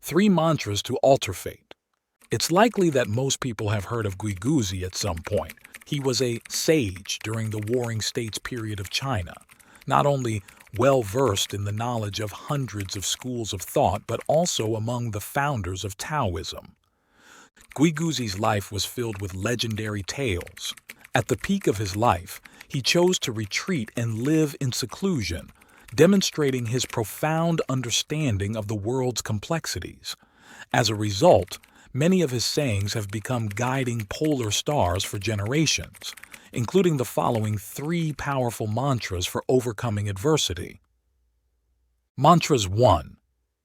3 mantras to alter fate. It's likely that most people have heard of Guiguzi at some point. He was a sage during the Warring States period of China, not only well-versed in the knowledge of hundreds of schools of thought, but also among the founders of Taoism. Guiguzi's life was filled with legendary tales. At the peak of his life, he chose to retreat and live in seclusion, demonstrating his profound understanding of the world's complexities. As a result, many of his sayings have become guiding polar stars for generations, including the following 3 powerful mantras for overcoming adversity. Mantras 1.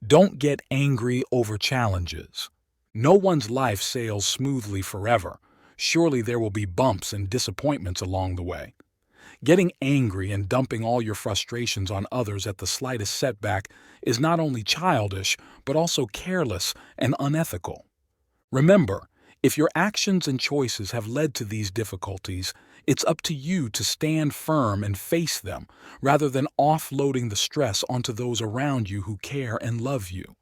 Don't get angry over challenges. No one's life sails smoothly forever. Surely there will be bumps and disappointments along the way. Getting angry and dumping all your frustrations on others at the slightest setback is not only childish, but also careless and unethical. Remember, if your actions and choices have led to these difficulties, it's up to you to stand firm and face them, rather than offloading the stress onto those around you who care and love you.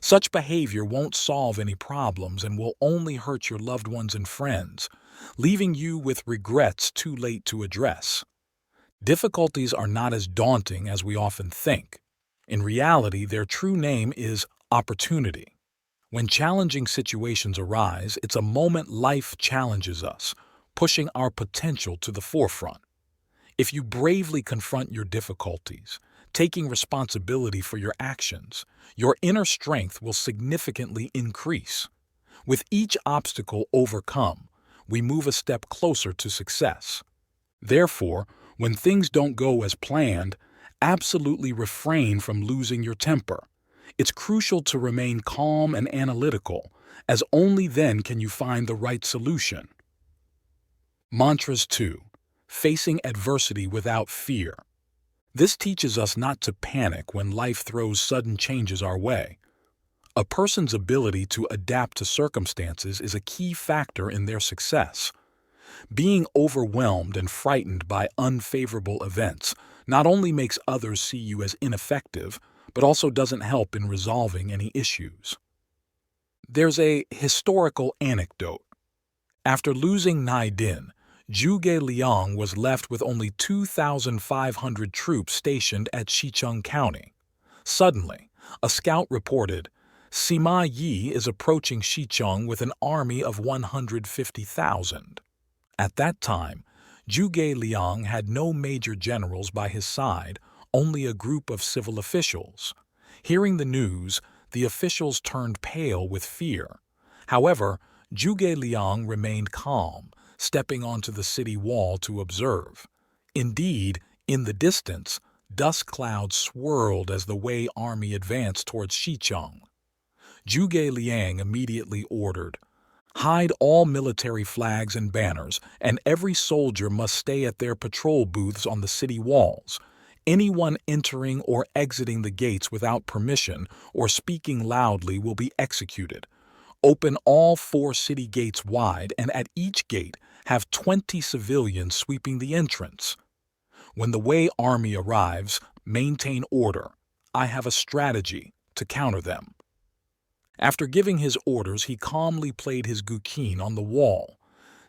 Such behavior won't solve any problems and will only hurt your loved ones and friends, leaving you with regrets too late to address. Difficulties are not as daunting as we often think. In reality, their true name is opportunity. When challenging situations arise, it's a moment life challenges us, pushing our potential to the forefront. If you bravely confront your difficulties, taking responsibility for your actions, your inner strength will significantly increase. With each obstacle overcome, we move a step closer to success. Therefore, when things don't go as planned, absolutely refrain from losing your temper. It's crucial to remain calm and analytical, as only then can you find the right solution. Mantras 2. Facing adversity without fear. This teaches us not to panic when life throws sudden changes our way. A person's ability to adapt to circumstances is a key factor in their success. Being overwhelmed and frightened by unfavorable events not only makes others see you as ineffective, but also doesn't help in resolving any issues. There's a historical anecdote. After losing Naidin, Zhuge Liang was left with only 2,500 troops stationed at Xicheng County. Suddenly, a scout reported, "Sima Yi is approaching Xicheng with an army of 150,000. At that time, Zhuge Liang had no major generals by his side, only a group of civil officials. Hearing the news, the officials turned pale with fear. However, Zhuge Liang remained calm, stepping onto the city wall to observe. Indeed, in the distance, dust clouds swirled as the Wei army advanced towards Xicheng. Zhuge Liang immediately ordered, "Hide all military flags and banners, and every soldier must stay at their patrol booths on the city walls. Anyone entering or exiting the gates without permission or speaking loudly will be executed. Open all 4 city gates wide, and at each gate have 20 civilians sweeping the entrance. When the Wei army arrives, maintain order. I have a strategy to counter them." After giving his orders, he calmly played his guqin on the wall.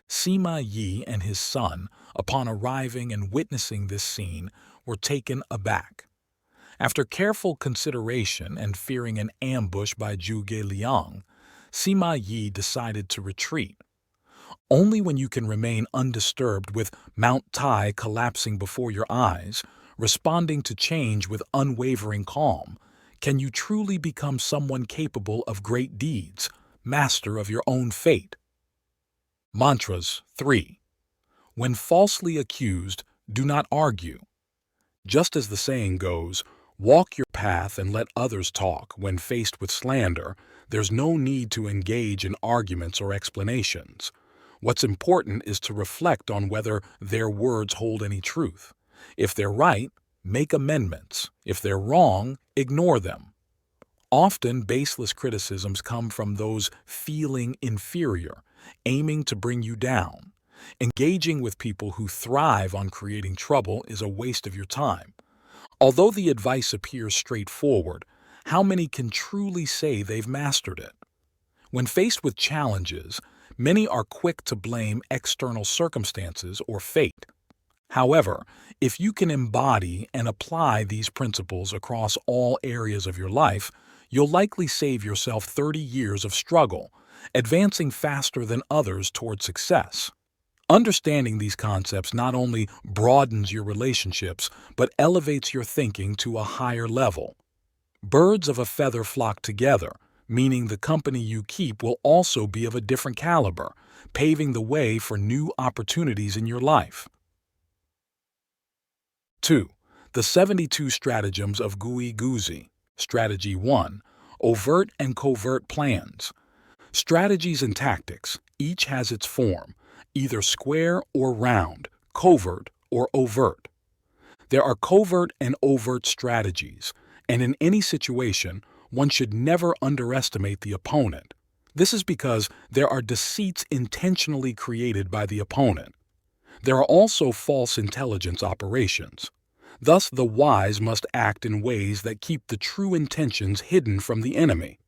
Sima Yi and his son, upon arriving and witnessing this scene, were taken aback. After careful consideration and fearing an ambush by Zhuge Liang, Sima Yi decided to retreat. Only when you can remain undisturbed with Mount Tai collapsing before your eyes, responding to change with unwavering calm, can you truly become someone capable of great deeds, master of your own fate. Mantras 3. When falsely accused, do not argue. Just as the saying goes, walk your path and let others talk. When faced with slander, there's no need to engage in arguments or explanations. What's important is to reflect on whether their words hold any truth. If they're right, make amendments. If they're wrong, ignore them. Often, baseless criticisms come from those feeling inferior, aiming to bring you down. Engaging with people who thrive on creating trouble is a waste of your time. Although the advice appears straightforward, how many can truly say they've mastered it? When faced with challenges, many are quick to blame external circumstances or fate. However, if you can embody and apply these principles across all areas of your life, you'll likely save yourself 30 years of struggle, advancing faster than others toward success. Understanding these concepts not only broadens your relationships, but elevates your thinking to a higher level. Birds of a feather flock together, meaning the company you keep will also be of a different caliber, paving the way for new opportunities in your life. 2. The 72 Stratagems of Gui Guzi. Strategy 1. Overt and covert plans. Strategies and tactics, each has its form, either square or round, covert or overt. There are covert and overt strategies, and in any situation, one should never underestimate the opponent. This is because there are deceits intentionally created by the opponent. There are also false intelligence operations. Thus, the wise must act in ways that keep the true intentions hidden from the enemy.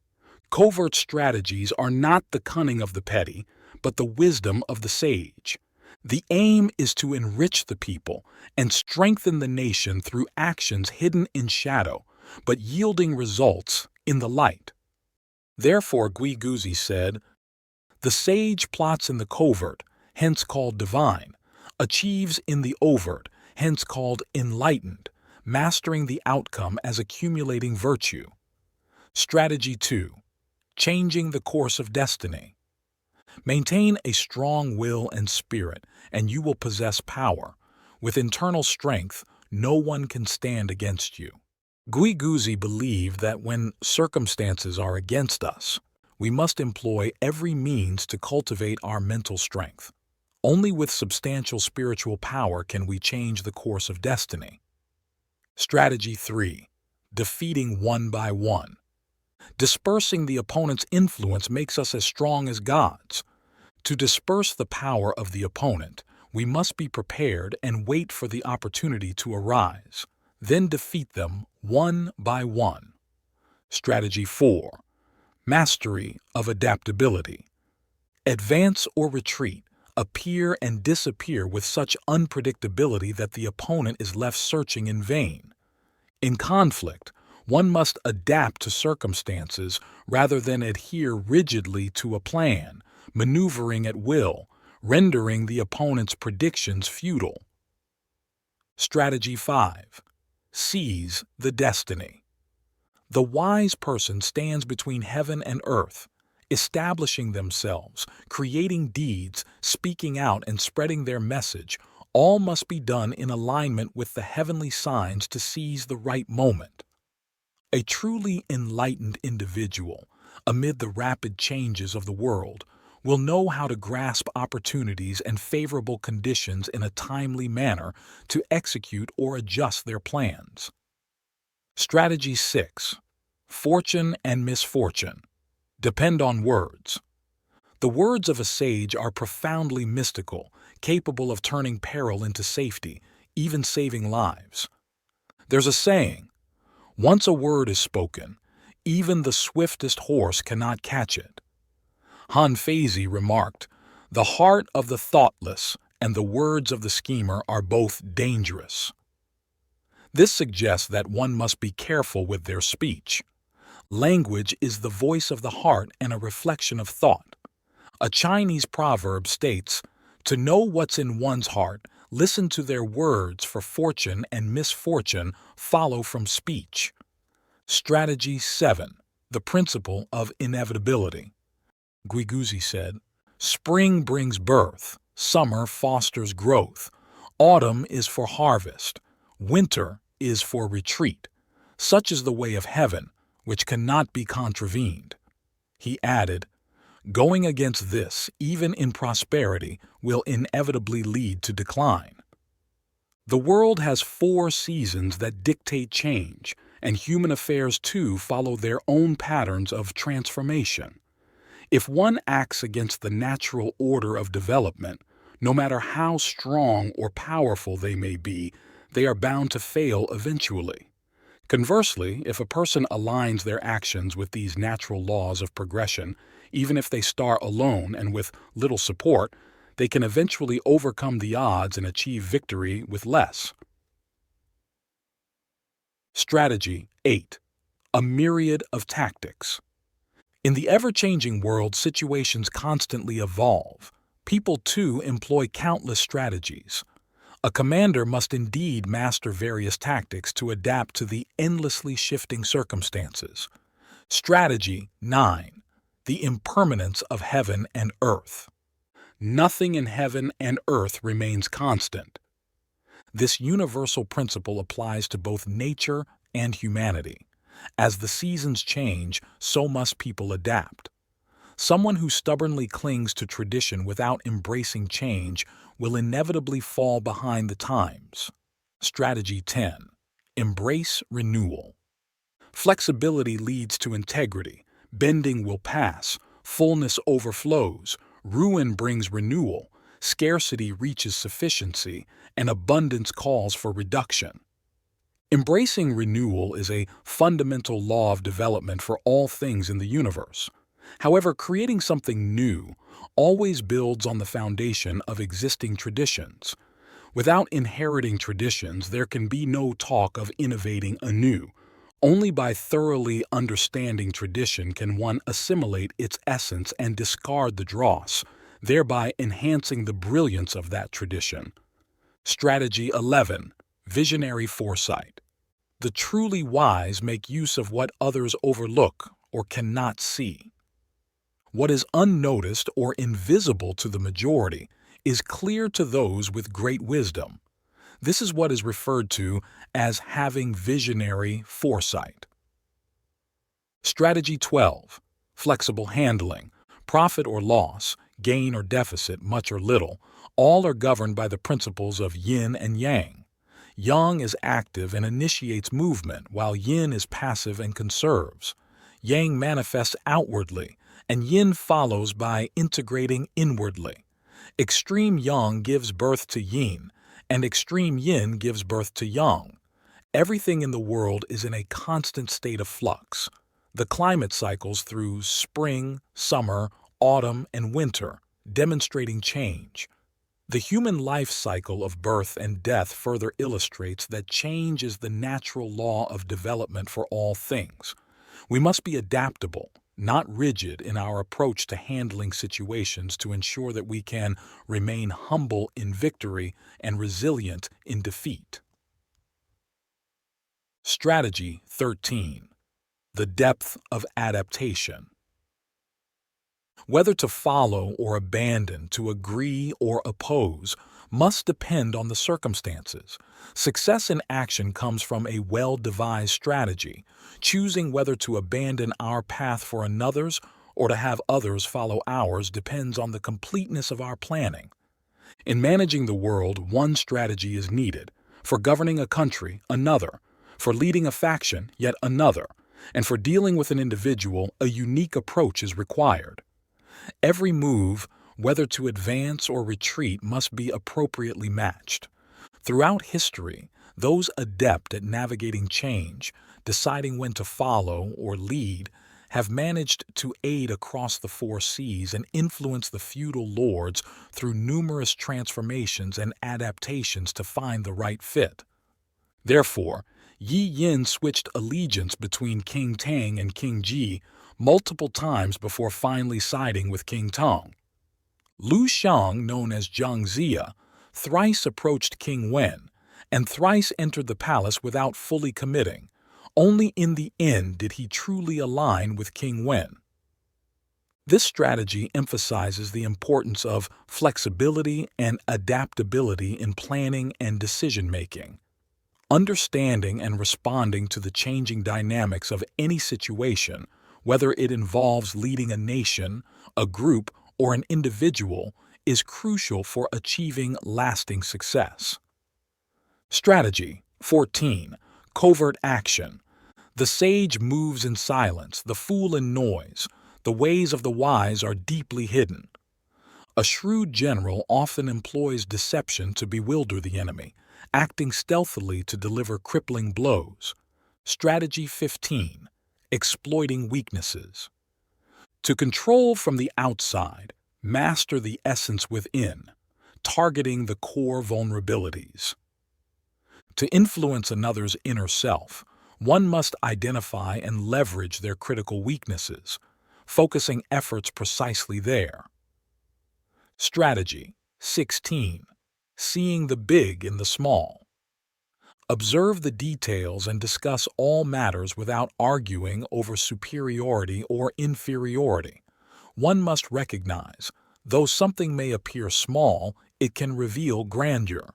Covert strategies are not the cunning of the petty, but the wisdom of the sage. The aim is to enrich the people and strengthen the nation through actions hidden in shadow, but yielding results in the light. Therefore, Gui Guzi said, "The sage plots in the covert, hence called divine, achieves in the overt, hence called enlightened, mastering the outcome as accumulating virtue." Strategy 2. Changing the course of destiny. Maintain a strong will and spirit, and you will possess power. With internal strength, no one can stand against you. Gui Guzi believed that when circumstances are against us, we must employ every means to cultivate our mental strength. Only with substantial spiritual power can we change the course of destiny. Strategy 3. Defeating one by one. Dispersing the opponent's influence makes us as strong as gods. To disperse the power of the opponent, we must be prepared and wait for the opportunity to arise, then defeat them one by one. Strategy 4. Mastery of adaptability. Advance or retreat, appear and disappear with such unpredictability that the opponent is left searching in vain. In conflict, one must adapt to circumstances rather than adhere rigidly to a plan, maneuvering at will, rendering the opponent's predictions futile. Strategy 5. Seize the destiny. The wise person stands between heaven and earth, establishing themselves, creating deeds, speaking out and spreading their message. All must be done in alignment with the heavenly signs to seize the right moment. A truly enlightened individual, amid the rapid changes of the world, will know how to grasp opportunities and favorable conditions in a timely manner to execute or adjust their plans. Strategy 6. Fortune and misfortune. Depend on words. The words of a sage are profoundly mystical, capable of turning peril into safety, even saving lives. There's a saying, "Once a word is spoken, even the swiftest horse cannot catch it." Han Feizi remarked, "The heart of the thoughtless and the words of the schemer are both dangerous." This suggests that one must be careful with their speech. Language is the voice of the heart and a reflection of thought. A Chinese proverb states, "To know what's in one's heart, listen to their words, for fortune and misfortune follow from speech." Strategy 7. The principle of inevitability. Gui Guzi said, "Spring brings birth, summer fosters growth, autumn is for harvest, winter is for retreat. Such is the way of heaven, which cannot be contravened." He added, "Going against this, even in prosperity, will inevitably lead to decline." The world has 4 seasons that dictate change, and human affairs too follow their own patterns of transformation. If one acts against the natural order of development, no matter how strong or powerful they may be, they are bound to fail eventually. Conversely, if a person aligns their actions with these natural laws of progression, even if they start alone and with little support, they can eventually overcome the odds and achieve victory with less. Strategy 8. A myriad of tactics. In the ever-changing world, situations constantly evolve. People, too, employ countless strategies. A commander must indeed master various tactics to adapt to the endlessly shifting circumstances. Strategy 9. The impermanence of heaven and earth. Nothing in heaven and earth remains constant. This universal principle applies to both nature and humanity. As the seasons change, so must people adapt. Someone who stubbornly clings to tradition without embracing change will inevitably fall behind the times. Strategy 10. Embrace renewal. Flexibility leads to integrity. Bending will pass. Fullness overflows. Ruin brings renewal. Scarcity reaches sufficiency, and abundance calls for reduction. Embracing renewal is a fundamental law of development for all things in the universe. However, creating something new always builds on the foundation of existing traditions. Without inheriting traditions, there can be no talk of innovating anew. Only by thoroughly understanding tradition can one assimilate its essence and discard the dross, thereby enhancing the brilliance of that tradition. Strategy 11. Visionary foresight. The truly wise make use of what others overlook or cannot see. What is unnoticed or invisible to the majority is clear to those with great wisdom. This is what is referred to as having visionary foresight. Strategy 12. Flexible handling. Profit or loss, gain or deficit, much or little, all are governed by the principles of yin and yang. Yang is active and initiates movement, while yin is passive and conserves. Yang manifests outwardly, and yin follows by integrating inwardly. Extreme yang gives birth to yin, and extreme yin gives birth to yang. Everything in the world is in a constant state of flux. The climate cycles through spring, summer, autumn, and winter, demonstrating change. The human life cycle of birth and death further illustrates that change is the natural law of development for all things. We must be adaptable, not rigid in our approach to handling situations to ensure that we can remain humble in victory and resilient in defeat. Strategy 13. The depth of adaptation. Whether to follow or abandon, to agree or oppose, must depend on the circumstances. Success in action comes from a well-devised strategy. Choosing whether to abandon our path for another's or to have others follow ours depends on the completeness of our planning. In managing the world, one strategy is needed. For governing a country, another. For leading a faction, yet another. And for dealing with an individual, a unique approach is required. Every move, whether to advance or retreat, must be appropriately matched. Throughout history, those adept at navigating change, deciding when to follow or lead, have managed to aid across the four seas and influence the feudal lords through numerous transformations and adaptations to find the right fit. Therefore, Yi Yin switched allegiance between King Tang and King Ji multiple times before finally siding with King Tong. Liu Xiang, known as Zhang Zia, thrice approached King Wen, and thrice entered the palace without fully committing. Only in the end did he truly align with King Wen. This strategy emphasizes the importance of flexibility and adaptability in planning and decision-making. Understanding and responding to the changing dynamics of any situation, whether it involves leading a nation, a group, or an individual, is crucial for achieving lasting success. Strategy 14. Covert action. The sage moves in silence, the fool in noise. The ways of the wise are deeply hidden. A shrewd general often employs deception to bewilder the enemy, acting stealthily to deliver crippling blows. Strategy 15. Exploiting weaknesses. To control from the outside, master the essence within, targeting the core vulnerabilities. To influence another's inner self, one must identify and leverage their critical weaknesses, focusing efforts precisely there. Strategy 16. Seeing the big in the small. Observe the details and discuss all matters without arguing over superiority or inferiority. One must recognize, though something may appear small, it can reveal grandeur.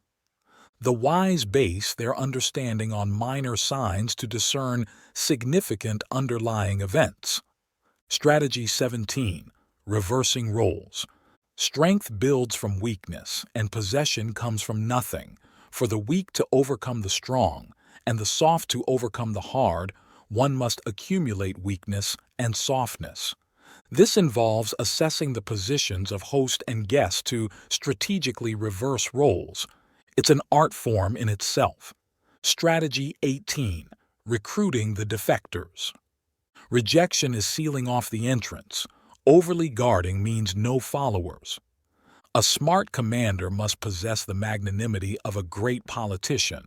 The wise base their understanding on minor signs to discern significant underlying events. Strategy 17. Reversing roles. Strength builds from weakness, and possession comes from nothing. For the weak to overcome the strong, and the soft to overcome the hard, one must accumulate weakness and softness. This involves assessing the positions of host and guest to strategically reverse roles. It's an art form in itself. Strategy 18. Recruiting the defectors. Rejection is sealing off the entrance. Overly guarding means no followers. A smart commander must possess the magnanimity of a great politician,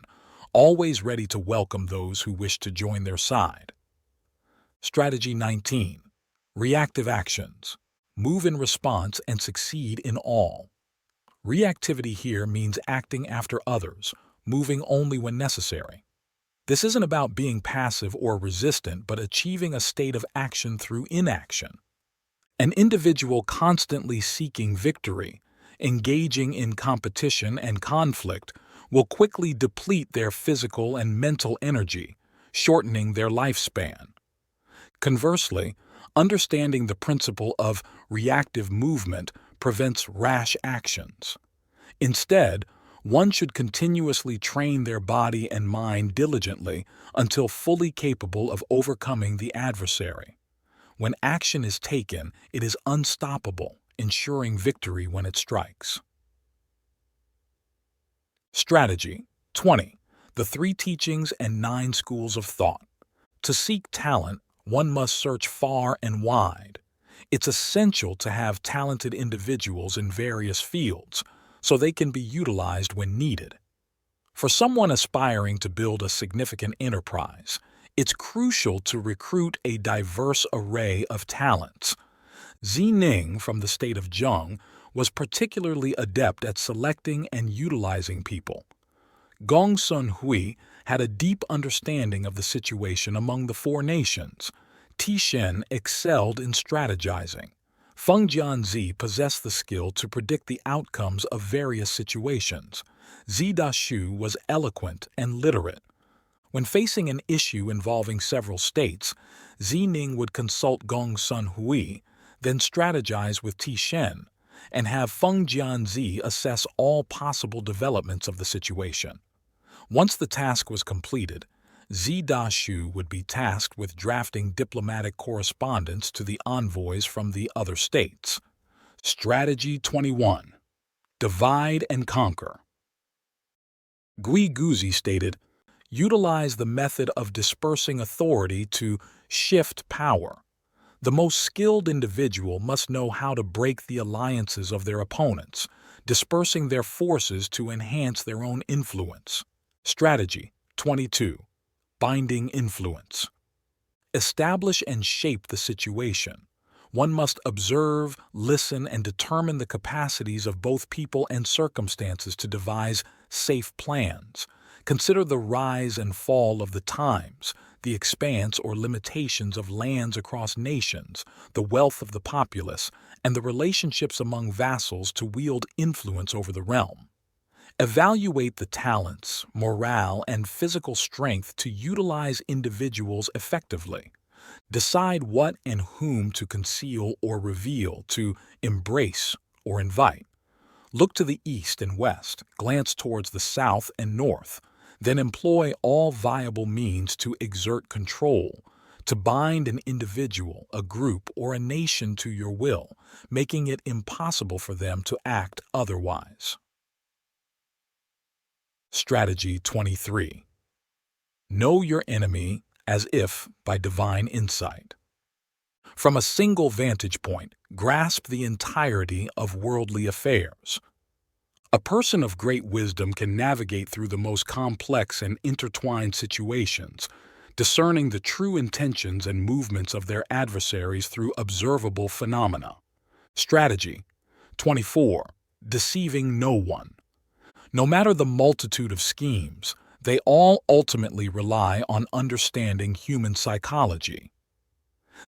always ready to welcome those who wish to join their side. Strategy 19. Reactive actions. Move in response and succeed in all. Reactivity here means acting after others, moving only when necessary. This isn't about being passive or resistant, but achieving a state of action through inaction. An individual constantly seeking victory, engaging in competition and conflict, will quickly deplete their physical and mental energy, shortening their lifespan. Conversely, understanding the principle of reactive movement prevents rash actions. Instead, one should continuously train their body and mind diligently until fully capable of overcoming the adversary. When action is taken, it is unstoppable, ensuring victory when it strikes. Strategy 20. The 3 teachings and 9 schools of thought. To seek talent, one must search far and wide. It's essential to have talented individuals in various fields, so they can be utilized when needed. For someone aspiring to build a significant enterprise, it's crucial to recruit a diverse array of talents. Xi Ning from the state of Zheng was particularly adept at selecting and utilizing people. Gong Sun Hui had a deep understanding of the situation among the 4 nations. Ti Shen excelled in strategizing. Feng Jianzi possessed the skill to predict the outcomes of various situations. Zi Dashu was eloquent and literate. When facing an issue involving several states, Xi Ning would consult Gong Sun Hui, then strategize with Ti Shen, and have Feng Jianzi assess all possible developments of the situation. Once the task was completed, Zi Dashu would be tasked with drafting diplomatic correspondence to the envoys from the other states. Strategy 21. Divide and conquer. Gui Guzi stated, "Utilize the method of dispersing authority to shift power. The most skilled individual must know how to break the alliances of their opponents, dispersing their forces to enhance their own influence." Strategy 22. Binding influence. Establish and shape the situation. One must observe, listen, and determine the capacities of both people and circumstances to devise safe plans. Consider the rise and fall of the times, the expanse or limitations of lands across nations, the wealth of the populace, and the relationships among vassals to wield influence over the realm. Evaluate the talents, morale, and physical strength to utilize individuals effectively. Decide what and whom to conceal or reveal, to embrace or invite. Look to the east and west, glance towards the south and north, then employ all viable means to exert control, to bind an individual, a group, or a nation to your will, making it impossible for them to act otherwise. Strategy 23. Know your enemy, as if by divine insight. From a single vantage point, grasp the entirety of worldly affairs. A person of great wisdom can navigate through the most complex and intertwined situations, discerning the true intentions and movements of their adversaries through observable phenomena. Strategy 24. Deceiving no one. No matter the multitude of schemes, they all ultimately rely on understanding human psychology.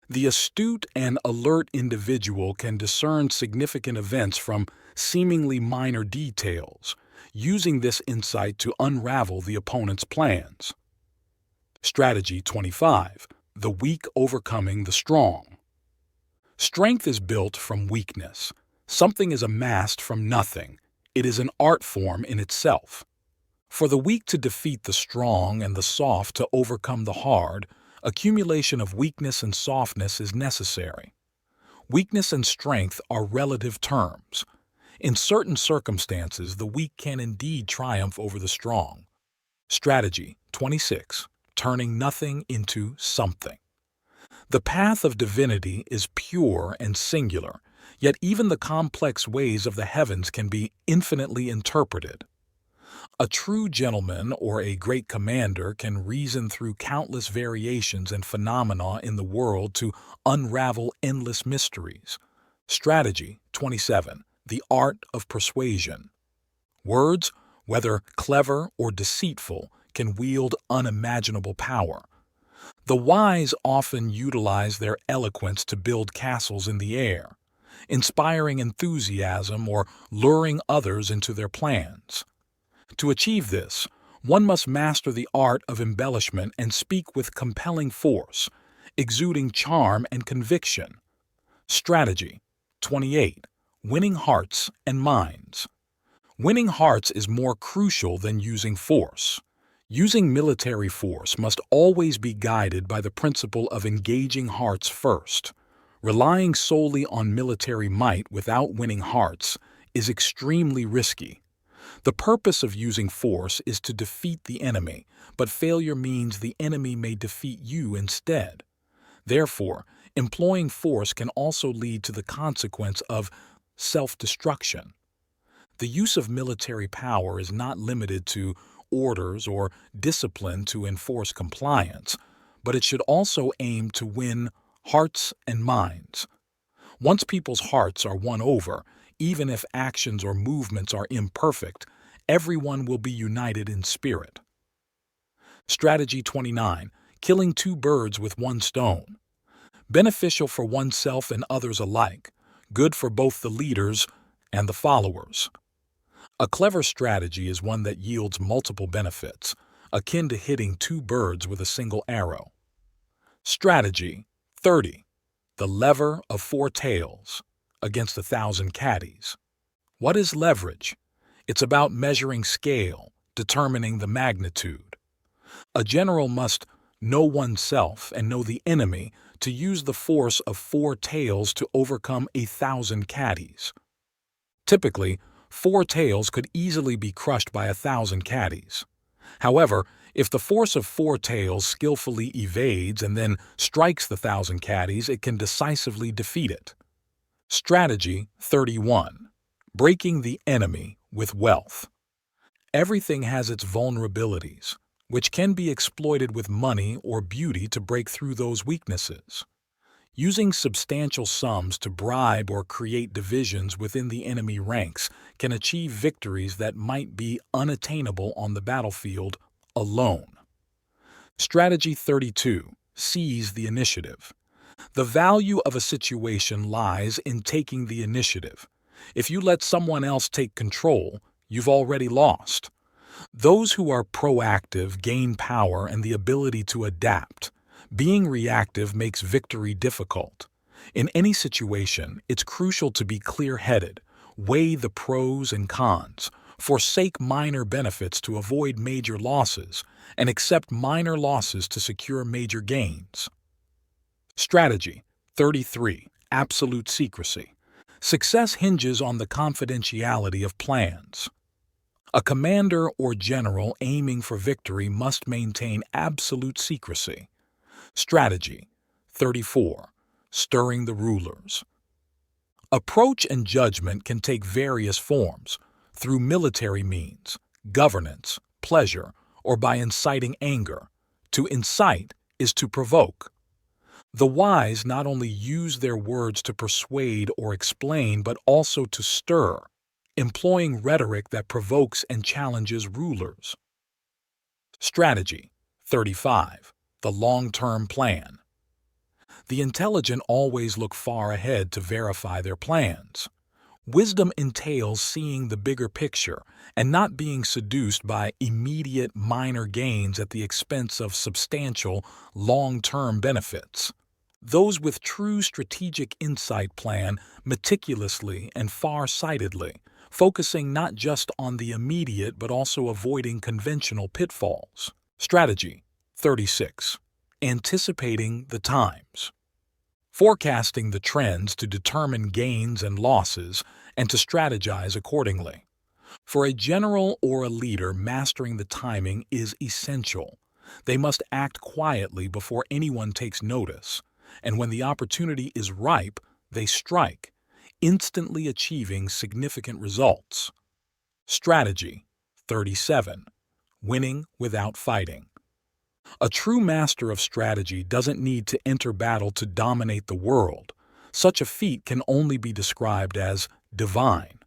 The astute and alert individual can discern significant events from seemingly minor details, using this insight to unravel the opponent's plans. Strategy 25. The weak overcoming the strong. Strength is built from weakness. Something is amassed from nothing. It is an art form in itself. For the weak to defeat the strong and the soft to overcome the hard, accumulation of weakness and softness is necessary. Weakness and strength are relative terms. In certain circumstances, the weak can indeed triumph over the strong. Strategy 26. Turning nothing into something. The path of divinity is pure and singular, yet even the complex ways of the heavens can be infinitely interpreted. A true gentleman or a great commander can reason through countless variations and phenomena in the world to unravel endless mysteries. Strategy 27. The art of persuasion. Words, whether clever or deceitful, can wield unimaginable power. The wise often utilize their eloquence to build castles in the air, inspiring enthusiasm or luring others into their plans. To achieve this, one must master the art of embellishment and speak with compelling force, exuding charm and conviction. Strategy 28. Winning hearts and minds. Winning hearts is more crucial than using force. Using military force must always be guided by the principle of engaging hearts first. Relying solely on military might without winning hearts is extremely risky. The purpose of using force is to defeat the enemy, but failure means the enemy may defeat you instead. Therefore, employing force can also lead to the consequence of self-destruction. The use of military power is not limited to orders or discipline to enforce compliance, but it should also aim to win hearts and minds. Once people's hearts are won over, even if actions or movements are imperfect, everyone will be united in spirit. Strategy 29. Killing two birds with one stone. Beneficial for oneself and others alike, good for both the leaders and the followers. A clever strategy is one that yields multiple benefits, akin to hitting two birds with a single arrow. Strategy 30. The lever of four tails against 1,000 caddies. What is leverage? It's about measuring scale, determining the magnitude. A general must know oneself and know the enemy to use the force of four tails to overcome 1,000 caddies. Typically, four tails could easily be crushed by 1,000 caddies. However, if the force of four tails skillfully evades and then strikes the 1,000 caddies, it can decisively defeat it. Strategy 31. Breaking the enemy with wealth. Everything has its vulnerabilities, which can be exploited with money or beauty to break through those weaknesses. Using substantial sums to bribe or create divisions within the enemy ranks can achieve victories that might be unattainable on the battlefield alone. Strategy 32. Seize the initiative. The value of a situation lies in taking the initiative. If you let someone else take control, you've already lost. Those who are proactive gain power and the ability to adapt. Being reactive makes victory difficult. In any situation, it's crucial to be clear-headed, weigh the pros and cons, forsake minor benefits to avoid major losses, and accept minor losses to secure major gains. Strategy 33. Absolute secrecy. Success hinges on the confidentiality of plans. A commander or general aiming for victory must maintain absolute secrecy. Strategy 34. Stirring the rulers. Approach and judgment can take various forms, through military means, governance, pleasure, or by inciting anger. To incite is to provoke. The wise not only use their words to persuade or explain, but also to stir, employing rhetoric that provokes and challenges rulers. Strategy 35. The long-term plan. The intelligent always look far ahead to verify their plans. Wisdom entails seeing the bigger picture and not being seduced by immediate minor gains at the expense of substantial long-term benefits. Those with true strategic insight plan meticulously and far-sightedly, focusing not just on the immediate but also avoiding conventional pitfalls. Strategy 36. Anticipating the times. Forecasting the trends to determine gains and losses and to strategize accordingly. For a general or a leader, mastering the timing is essential. They must act quietly before anyone takes notice, and when the opportunity is ripe, they strike, instantly achieving significant results. Strategy 37. Winning without fighting. A true master of strategy doesn't need to enter battle to dominate the world. Such a feat can only be described as divine.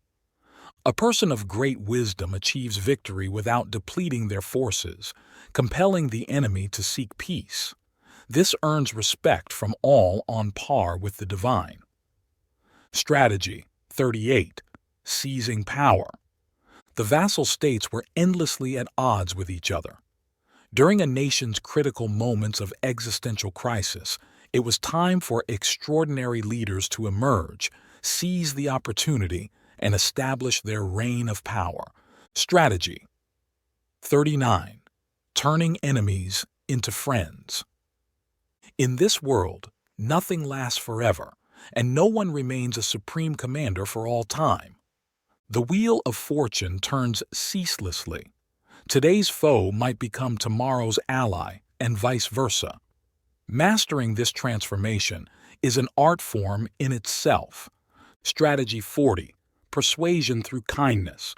A person of great wisdom achieves victory without depleting their forces, compelling the enemy to seek peace. This earns respect from all on par with the divine. Strategy 38. Seizing power. The vassal states were endlessly at odds with each other. During a nation's critical moments of existential crisis, it was time for extraordinary leaders to emerge, seize the opportunity, and establish their reign of power. Strategy 39. Turning enemies into friends. In this world, nothing lasts forever, and no one remains a supreme commander for all time. The wheel of fortune turns ceaselessly. Today's foe might become tomorrow's ally, and vice versa. Mastering this transformation is an art form in itself. Strategy 40. Persuasion through kindness.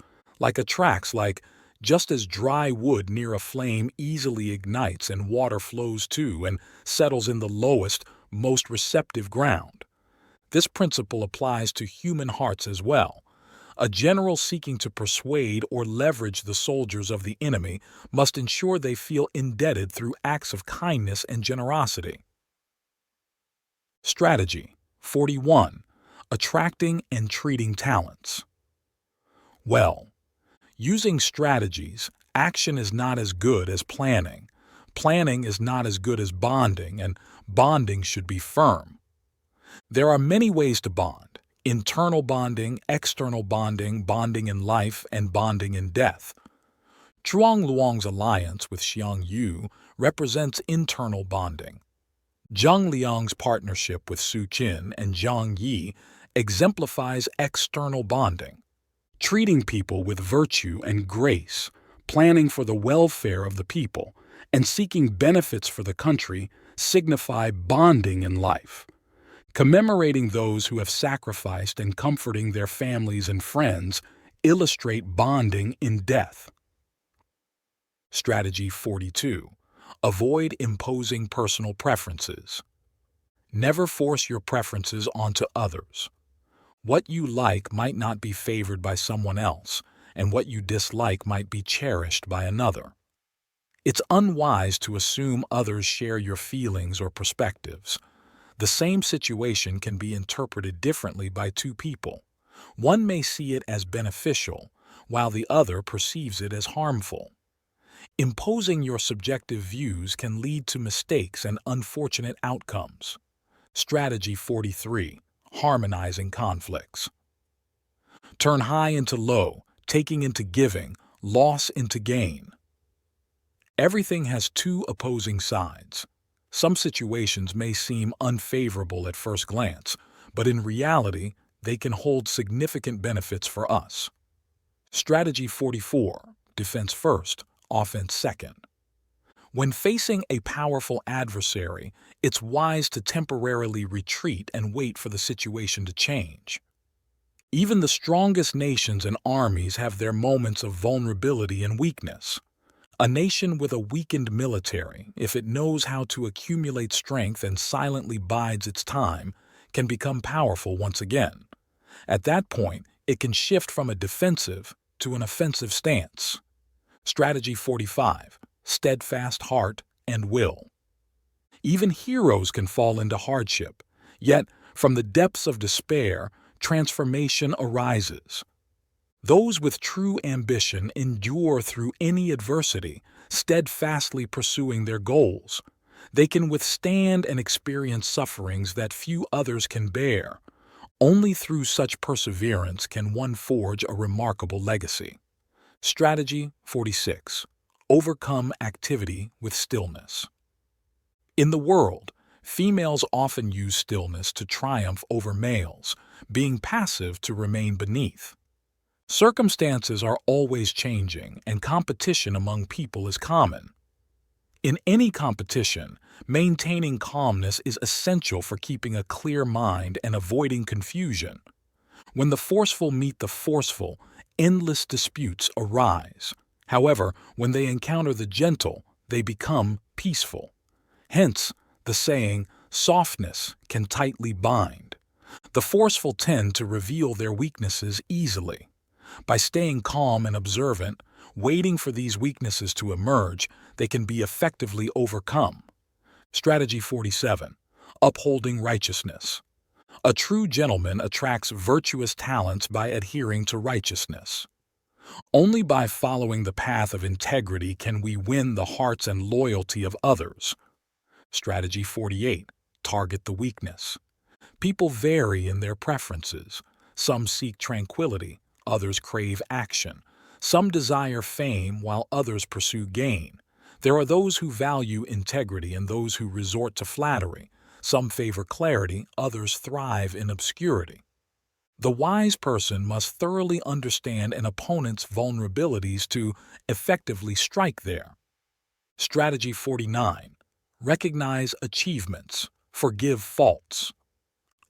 Just as dry wood near a flame easily ignites and water flows to and settles in the lowest, most receptive ground. This principle applies to human hearts as well. A general seeking to persuade or leverage the soldiers of the enemy must ensure they feel indebted through acts of kindness and generosity. Strategy 41. Attracting and treating talents. Well, using strategies, action is not as good as planning. Planning is not as good as bonding, and bonding should be firm. There are many ways to bond. Internal bonding, external bonding, bonding in life, and bonding in death. Zhuang Luang's alliance with Xiang Yu represents internal bonding. Zhang Liang's partnership with Su Qin and Zhang Yi exemplifies external bonding. Treating people with virtue and grace, planning for the welfare of the people, and seeking benefits for the country signify bonding in life. Commemorating those who have sacrificed and comforting their families and friends illustrate bonding in death. Strategy 42. Avoid imposing personal preferences. Never force your preferences onto others. What you like might not be favored by someone else, and what you dislike might be cherished by another. It's unwise to assume others share your feelings or perspectives. The same situation can be interpreted differently by two people. One may see it as beneficial, while the other perceives it as harmful. Imposing your subjective views can lead to mistakes and unfortunate outcomes. Strategy 43. Harmonizing conflicts. Turn high into low, taking into giving, loss into gain. Everything has two opposing sides. Some situations may seem unfavorable at first glance, but in reality, they can hold significant benefits for us. Strategy 44. Defense first, offense second. When facing a powerful adversary, it's wise to temporarily retreat and wait for the situation to change. Even the strongest nations and armies have their moments of vulnerability and weakness. A nation with a weakened military, if it knows how to accumulate strength and silently bides its time, can become powerful once again. At that point, it can shift from a defensive to an offensive stance. Strategy 45. Steadfast heart and will. Even heroes can fall into hardship, yet from the depths of despair, transformation arises. Those with true ambition endure through any adversity, steadfastly pursuing their goals. They can withstand and experience sufferings that few others can bear. Only through such perseverance can one forge a remarkable legacy. Strategy 46. Overcome activity with stillness. In the world, females often use stillness to triumph over males, being passive to remain beneath. Circumstances are always changing, and competition among people is common. In any competition, maintaining calmness is essential for keeping a clear mind and avoiding confusion. When the forceful meet the forceful, endless disputes arise. However, when they encounter the gentle, they become peaceful. Hence, the saying, softness can tightly bind. The forceful tend to reveal their weaknesses easily. By staying calm and observant, waiting for these weaknesses to emerge, they can be effectively overcome. Strategy 47. Upholding righteousness. A true gentleman attracts virtuous talents by adhering to righteousness. Only by following the path of integrity can we win the hearts and loyalty of others. Strategy 48. Target the weakness. People vary in their preferences. Some seek tranquility, others crave action. Some desire fame while others pursue gain. There are those who value integrity and those who resort to flattery. Some favor clarity, others thrive in obscurity. The wise person must thoroughly understand an opponent's vulnerabilities to effectively strike there. Strategy 49. Recognize achievements, forgive faults.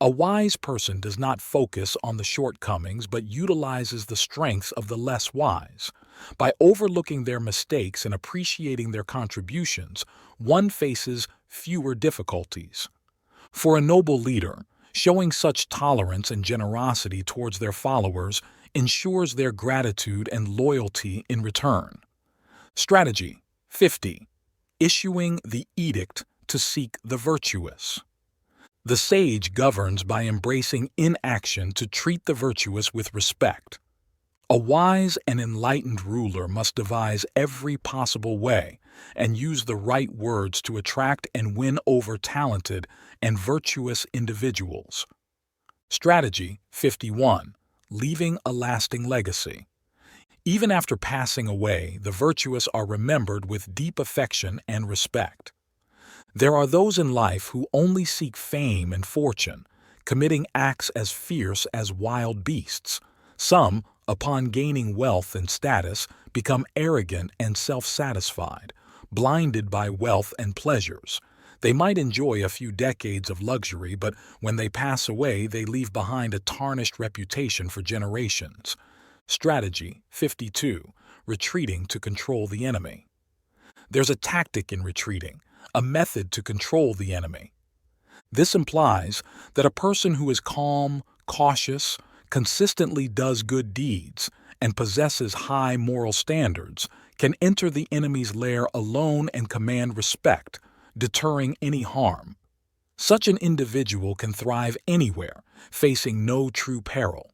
A wise person does not focus on the shortcomings but utilizes the strengths of the less wise. By overlooking their mistakes and appreciating their contributions, one faces fewer difficulties. For a noble leader, showing such tolerance and generosity towards their followers ensures their gratitude and loyalty in return. Strategy 50. Issuing the edict to seek the virtuous. The sage governs by embracing inaction to treat the virtuous with respect. A wise and enlightened ruler must devise every possible way and use the right words to attract and win over talented and virtuous individuals. Strategy 51. Leaving a lasting legacy. Even after passing away, the virtuous are remembered with deep affection and respect. There are those in life who only seek fame and fortune, committing acts as fierce as wild beasts. Some, upon gaining wealth and status, become arrogant and self-satisfied, blinded by wealth and pleasures. They might enjoy a few decades of luxury, but when they pass away, they leave behind a tarnished reputation for generations. Strategy 52. Retreating to control the enemy. There's a tactic in retreating, a method to control the enemy. This implies that a person who is calm, cautious, consistently does good deeds, and possesses high moral standards can enter the enemy's lair alone and command respect, deterring any harm. Such an individual can thrive anywhere, facing no true peril.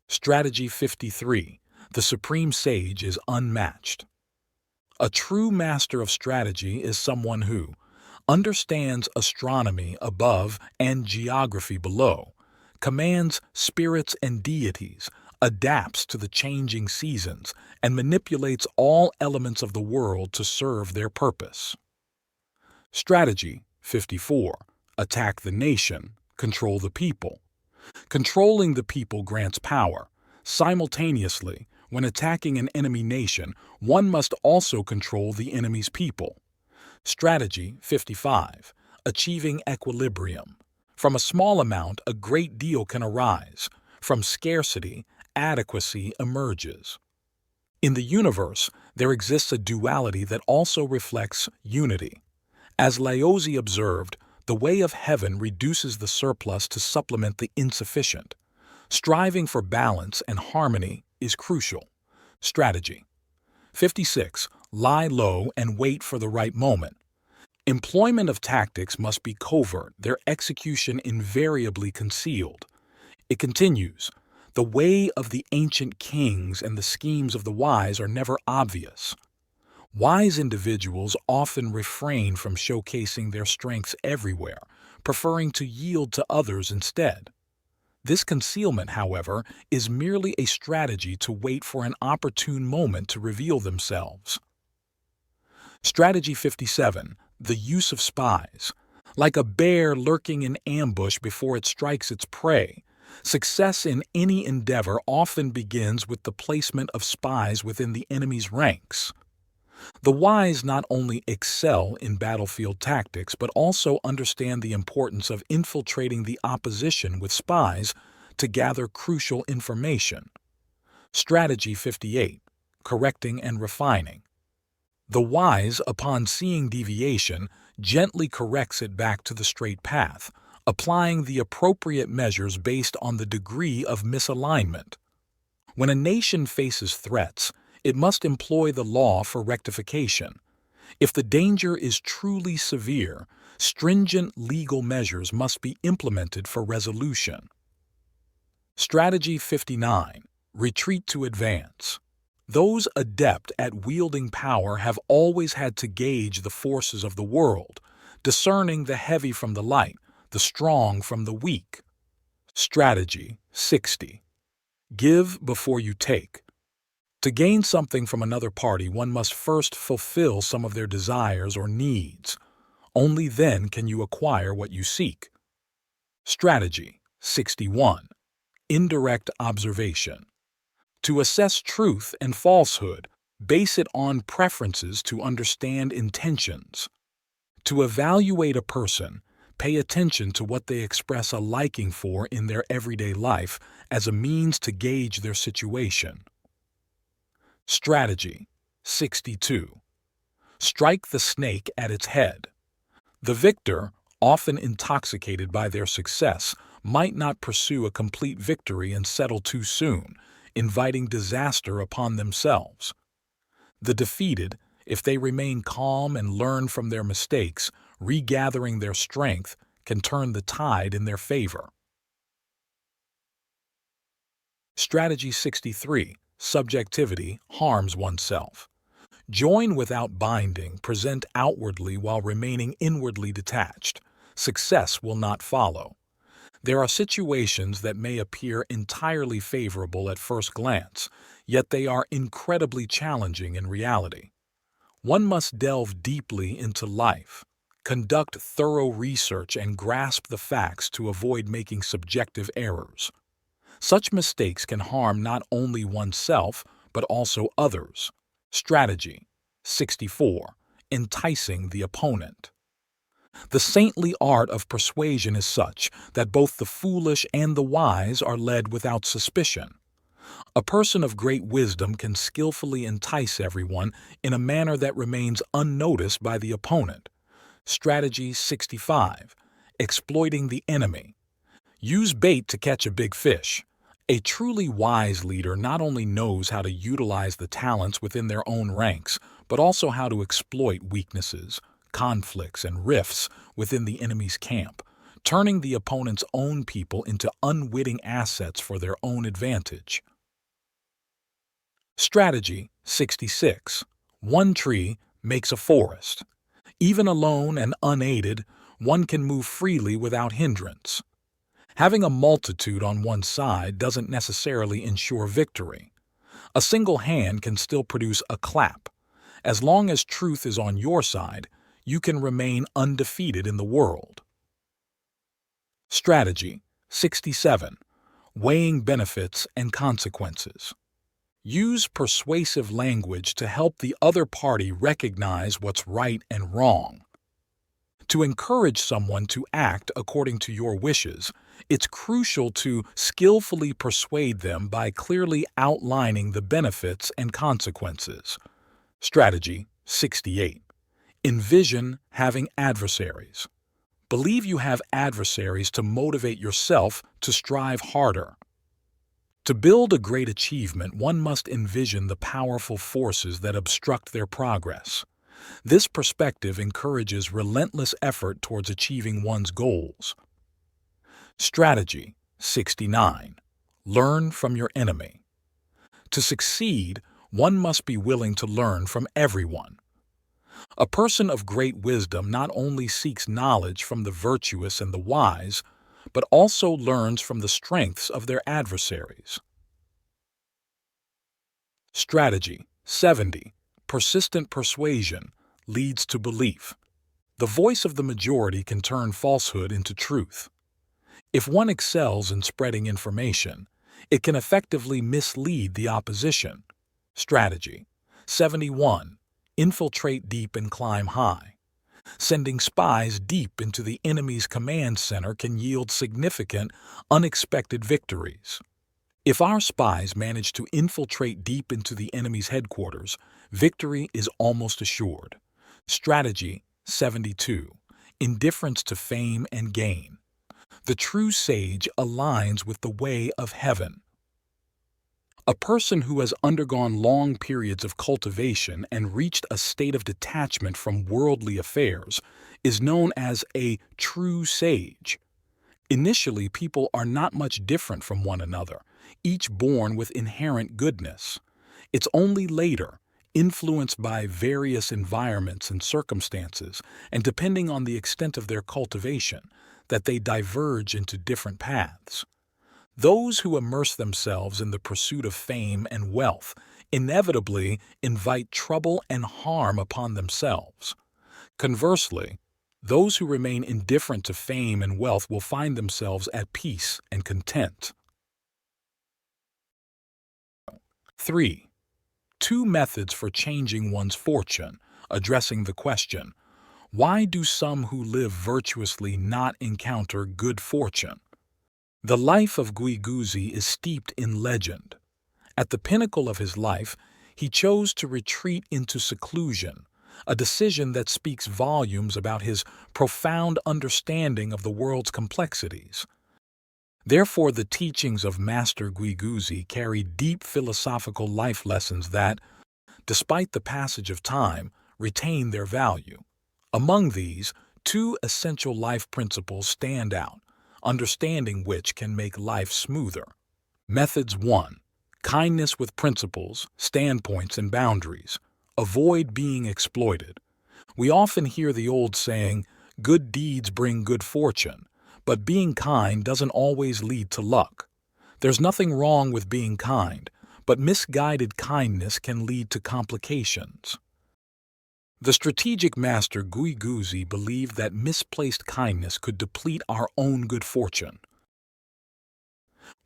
Strategy 53. The supreme sage is unmatched. A true master of strategy is someone who understands astronomy above and geography below, commands spirits and deities, adapts to the changing seasons, and manipulates all elements of the world to serve their purpose. Strategy 54. Attack the nation, control the people. Controlling the people grants power. Simultaneously, when attacking an enemy nation, one must also control the enemy's people. Strategy 55. Achieving equilibrium. From a small amount, a great deal can arise. From scarcity, adequacy emerges. In the universe, there exists a duality that also reflects unity. As Laozi observed, the way of heaven reduces the surplus to supplement the insufficient. Striving for balance and harmony is crucial. Strategy 56. Lie low and wait for the right moment. Employment of tactics must be covert, their execution invariably concealed. It continues, the way of the ancient kings and the schemes of the wise are never obvious. Wise individuals often refrain from showcasing their strengths everywhere, preferring to yield to others instead. This concealment, however, is merely a strategy to wait for an opportune moment to reveal themselves. Strategy 57. The use of spies. Like a bear lurking in ambush before it strikes its prey, success in any endeavor often begins with the placement of spies within the enemy's ranks. The wise not only excel in battlefield tactics but also understand the importance of infiltrating the opposition with spies to gather crucial information. Strategy 58. Correcting and refining. The wise, upon seeing deviation, gently corrects it back to the straight path, applying the appropriate measures based on the degree of misalignment. When a nation faces threats, it must employ the law for rectification. If the danger is truly severe, stringent legal measures must be implemented for resolution. Strategy 59. Retreat to advance. Those adept at wielding power have always had to gauge the forces of the world, discerning the heavy from the light, the strong from the weak. Strategy 60. Give before you take. To gain something from another party, one must first fulfill some of their desires or needs. Only then can you acquire what you seek. Strategy 61. Indirect observation. To assess truth and falsehood, base it on preferences to understand intentions. To evaluate a person, pay attention to what they express a liking for in their everyday life as a means to gauge their situation. Strategy 62. Strike the snake at its head. The victor, often intoxicated by their success, might not pursue a complete victory and settle too soon, inviting disaster upon themselves. The defeated, if they remain calm and learn from their mistakes, regathering their strength, can turn the tide in their favor. Strategy 63. Subjectivity harms oneself. Join without binding, present outwardly while remaining inwardly detached. Success will not follow. There are situations that may appear entirely favorable at first glance, yet they are incredibly challenging in reality. One must delve deeply into life, conduct thorough research, and grasp the facts to avoid making subjective errors. Such mistakes can harm not only oneself, but also others. Strategy 64. Enticing the opponent. The saintly art of persuasion is such that both the foolish and the wise are led without suspicion. A person of great wisdom can skillfully entice everyone in a manner that remains unnoticed by the opponent. Strategy 65. Exploiting the enemy. Use bait to catch a big fish. A truly wise leader not only knows how to utilize the talents within their own ranks, but also how to exploit weaknesses, conflicts, and rifts within the enemy's camp, turning the opponent's own people into unwitting assets for their own advantage. Strategy 66. One tree makes a forest. Even alone and unaided, one can move freely without hindrance. Having a multitude on one side doesn't necessarily ensure victory. A single hand can still produce a clap. As long as truth is on your side, you can remain undefeated in the world. Strategy 67. Weighing benefits and consequences. Use persuasive language to help the other party recognize what's right and wrong. To encourage someone to act according to your wishes, it's crucial to skillfully persuade them by clearly outlining the benefits and consequences. Strategy 68. Envision having adversaries. Believe you have adversaries to motivate yourself to strive harder. To build a great achievement, one must envision the powerful forces that obstruct their progress. This perspective encourages relentless effort towards achieving one's goals. Strategy 69. Learn from your enemy. To succeed, one must be willing to learn from everyone. A person of great wisdom not only seeks knowledge from the virtuous and the wise, but also learns from the strengths of their adversaries. Strategy 70. Persistent persuasion leads to belief. The voice of the majority can turn falsehood into truth. If one excels in spreading information, it can effectively mislead the opposition. Strategy 71. Infiltrate deep and climb high. Sending spies deep into the enemy's command center can yield significant, unexpected victories. If our spies manage to infiltrate deep into the enemy's headquarters, victory is almost assured. Strategy 72. Indifference to fame and gain. The true sage aligns with the way of heaven. A person who has undergone long periods of cultivation and reached a state of detachment from worldly affairs is known as a true sage. Initially, people are not much different from one another, each born with inherent goodness. It's only later, influenced by various environments and circumstances, and depending on the extent of their cultivation, that they diverge into different paths. Those who immerse themselves in the pursuit of fame and wealth inevitably invite trouble and harm upon themselves. Conversely, those who remain indifferent to fame and wealth will find themselves at peace and content. 3. 2 methods for changing one's fortune, addressing the question, why do some who live virtuously not encounter good fortune? The life of Guiguzi is steeped in legend. At the pinnacle of his life, he chose to retreat into seclusion, a decision that speaks volumes about his profound understanding of the world's complexities. Therefore, the teachings of Master Guiguzi carry deep philosophical life lessons that, despite the passage of time, retain their value. Among these, 2 essential life principles stand out, understanding which can make life smoother. Methods 1. Kindness with principles, standpoints, and boundaries. Avoid being exploited. We often hear the old saying, good deeds bring good fortune, but being kind doesn't always lead to luck. There's nothing wrong with being kind, but misguided kindness can lead to complications. The strategic master Guiguzi believed that misplaced kindness could deplete our own good fortune.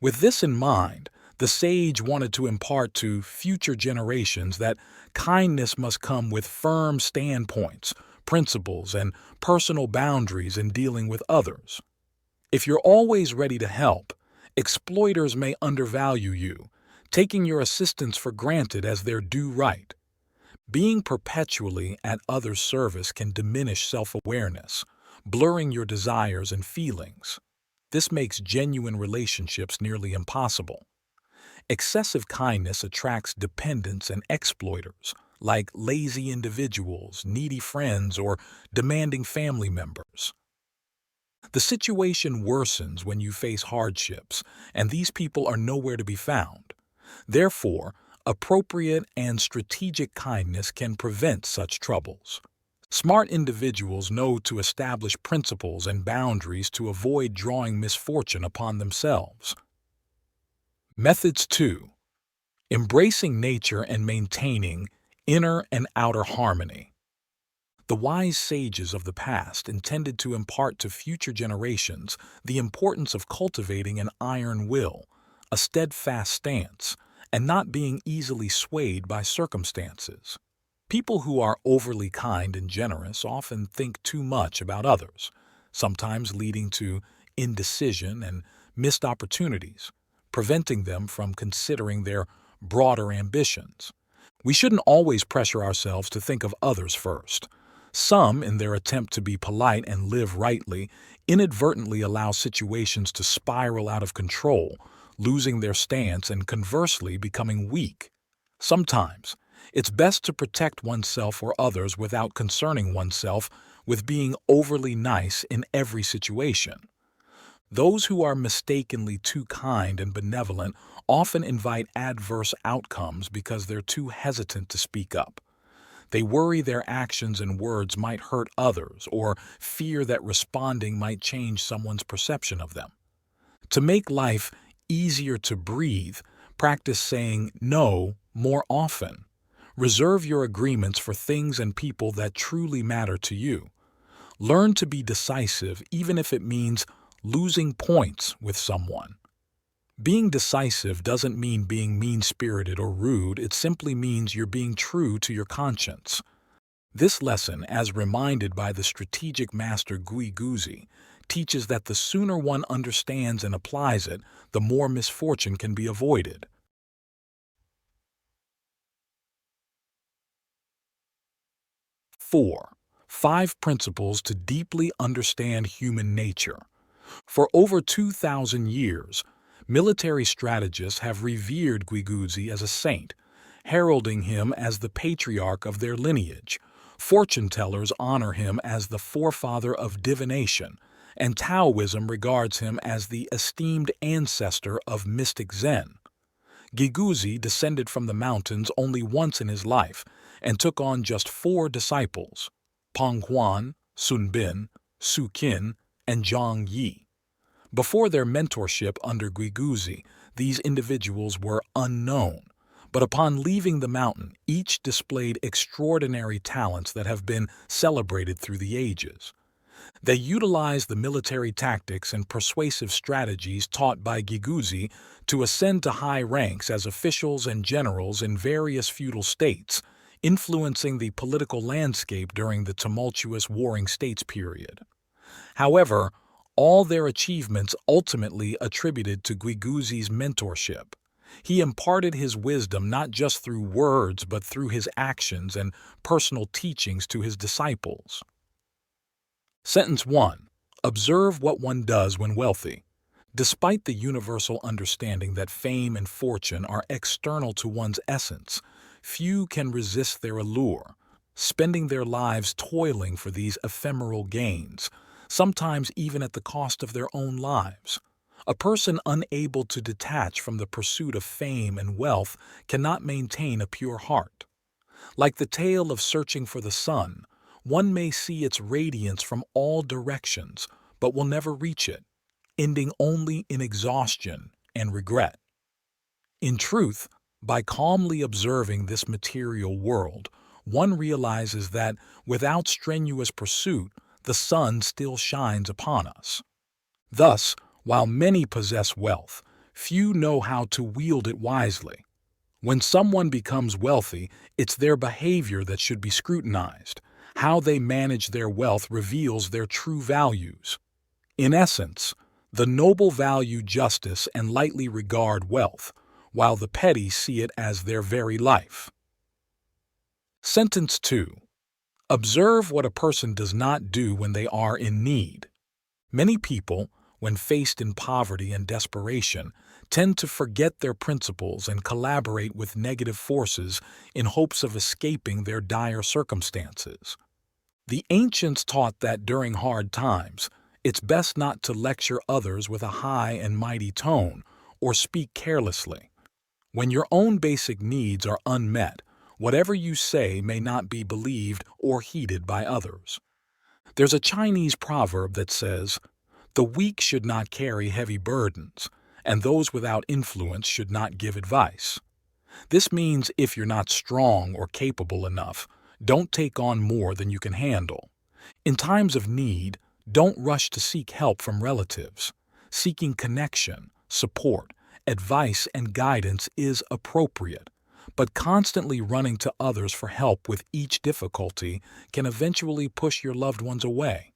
With this in mind, the sage wanted to impart to future generations that kindness must come with firm standpoints, principles, and personal boundaries in dealing with others. If you're always ready to help, exploiters may undervalue you, taking your assistance for granted as their due right. Being perpetually at others' service can diminish self-awareness, blurring your desires and feelings. This makes genuine relationships nearly impossible. Excessive kindness attracts dependents and exploiters, like lazy individuals, needy friends, or demanding family members. The situation worsens when you face hardships, and these people are nowhere to be found. Therefore, appropriate and strategic kindness can prevent such troubles. Smart individuals know to establish principles and boundaries to avoid drawing misfortune upon themselves. Methods 2. Embracing nature and maintaining inner and outer harmony. The wise sages of the past intended to impart to future generations the importance of cultivating an iron will, a steadfast stance, and not being easily swayed by circumstances. People who are overly kind and generous often think too much about others, sometimes leading to indecision and missed opportunities, preventing them from considering their broader ambitions. We shouldn't always pressure ourselves to think of others first. Some, in their attempt to be polite and live rightly, inadvertently allow situations to spiral out of control, losing their stance and conversely becoming weak. Sometimes, it's best to protect oneself or others without concerning oneself with being overly nice in every situation. Those who are mistakenly too kind and benevolent often invite adverse outcomes because they're too hesitant to speak up. They worry their actions and words might hurt others or fear that responding might change someone's perception of them. To make life easier to breathe, practice saying no more often. Reserve your agreements for things and people that truly matter to you. Learn to be decisive even if it means losing points with someone. Being decisive doesn't mean being mean-spirited or rude, it simply means you're being true to your conscience. This lesson, as reminded by the strategic master Guiguzi, teaches that the sooner one understands and applies it, the more misfortune can be avoided. 4. 5 principles to deeply understand human nature. For over 2,000 years, military strategists have revered Guiguzi as a saint, heralding him as the patriarch of their lineage. Fortune tellers honor him as the forefather of divination, and Taoism regards him as the esteemed ancestor of mystic Zen. Guiguzi descended from the mountains only once in his life and took on just 4 disciples: Peng Huan, Sun Bin, Su Qin, and Zhang Yi. Before their mentorship under Guiguzi, these individuals were unknown, but upon leaving the mountain, each displayed extraordinary talents that have been celebrated through the ages. They utilized the military tactics and persuasive strategies taught by Guiguzi to ascend to high ranks as officials and generals in various feudal states, influencing the political landscape during the tumultuous Warring States period. However, all their achievements ultimately attributed to Guiguzi's mentorship. He imparted his wisdom not just through words but through his actions and personal teachings to his disciples. Sentence 1. Observe what one does when wealthy. Despite the universal understanding that fame and fortune are external to one's essence, few can resist their allure, spending their lives toiling for these ephemeral gains, sometimes even at the cost of their own lives. A person unable to detach from the pursuit of fame and wealth cannot maintain a pure heart. Like the tale of searching for the sun, one may see its radiance from all directions, but will never reach it, ending only in exhaustion and regret. In truth, by calmly observing this material world, one realizes that without strenuous pursuit, the sun still shines upon us. Thus, while many possess wealth, few know how to wield it wisely. When someone becomes wealthy, it's their behavior that should be scrutinized. How they manage their wealth reveals their true values. In essence, the noble value justice and lightly regard wealth, while the petty see it as their very life. Sentence 2. Observe what a person does not do when they are in need. Many people, when faced in poverty and desperation, tend to forget their principles and collaborate with negative forces in hopes of escaping their dire circumstances. The ancients taught that during hard times, it's best not to lecture others with a high and mighty tone or speak carelessly. When your own basic needs are unmet, whatever you say may not be believed or heeded by others. There's a Chinese proverb that says, "The weak should not carry heavy burdens, and those without influence should not give advice." This means if you're not strong or capable enough, don't take on more than you can handle. In times of need, don't rush to seek help from relatives. Seeking connection, support, advice and guidance is appropriate, but constantly running to others for help with each difficulty can eventually push your loved ones away.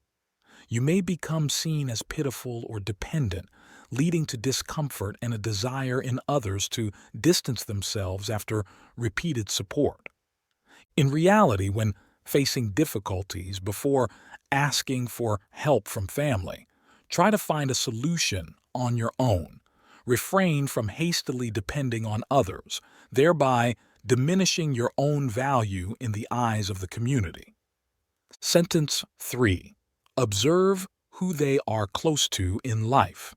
You may become seen as pitiful or dependent, leading to discomfort and a desire in others to distance themselves after repeated support. In reality, when facing difficulties before asking for help from family, try to find a solution on your own. Refrain from hastily depending on others, thereby diminishing your own value in the eyes of the community. Sentence 3. Observe who they are close to in life.